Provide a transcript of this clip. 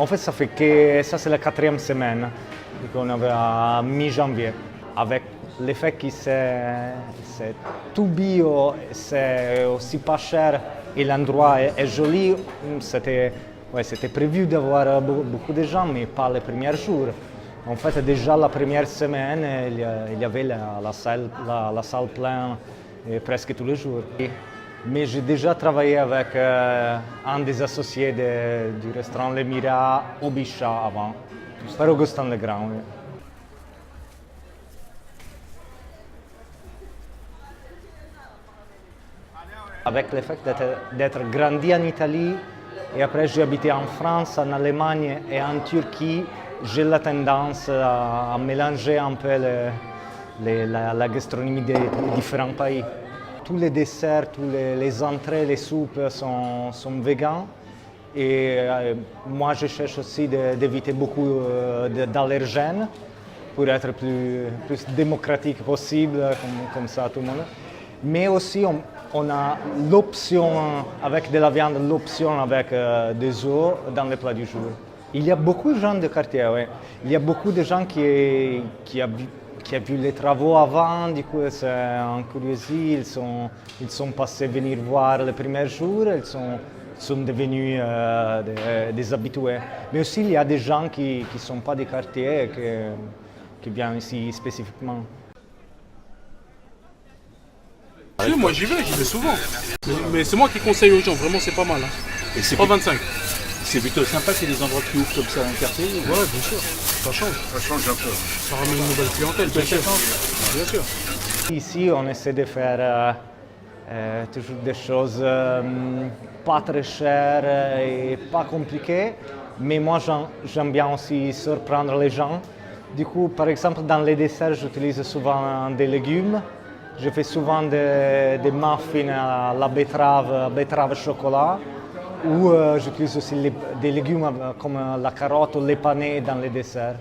En fait, ça fait que ça, c'est la 4e semaine qu'on avait à mi-janvier. Avec l'effet que c'est tout bio, c'est aussi pas cher et l'endroit est joli, c'était prévu d'avoir beaucoup de gens, mais pas les premiers jours. En fait, déjà la première semaine, il y avait la salle pleine presque tous les jours. Mais j'ai déjà travaillé avec un des associés du restaurant Le Mira au Bichat avant, par Augustin Legrand. Oui. Avec le fait d'être grandi en Italie et après j'ai habité en France, en Allemagne et en Turquie, j'ai la tendance à mélanger un peu la gastronomie des différents pays. Tous les desserts, tous les entrées, les soupes sont végans. Et moi, je cherche aussi d'éviter beaucoup d'allergènes pour être plus démocratique possible, comme ça tout le monde. Mais aussi, on a l'option avec de la viande, l'option avec des œufs dans les plats du jour. Il y a beaucoup de gens de quartier, oui. Il y a beaucoup de gens qui ont vu les travaux avant, du coup c'est un curiosité, ils sont passés venir voir les premiers jours, ils sont devenus des habitués. Mais aussi il y a des gens qui ne sont pas des quartiers et qui viennent ici spécifiquement. Oui, moi j'y vais souvent. Mais c'est moi qui conseille aux gens, vraiment c'est pas mal. Hein. Et c'est 3,25. C'est plutôt sympa qu'il y ait des endroits qui ouvrent comme ça dans le quartier. Ouais, bien sûr, ça change. Ça change un peu. Ça ramène une nouvelle clientèle, bien sûr. Bien sûr. Ici, on essaie de faire toujours des choses pas très chères et pas compliquées, mais moi j'aime bien aussi surprendre les gens. Du coup, par exemple, dans les desserts, j'utilise souvent des légumes. Je fais souvent des muffins à la betterave chocolat, ou j'utilise aussi des légumes comme la carotte ou les panais dans les desserts.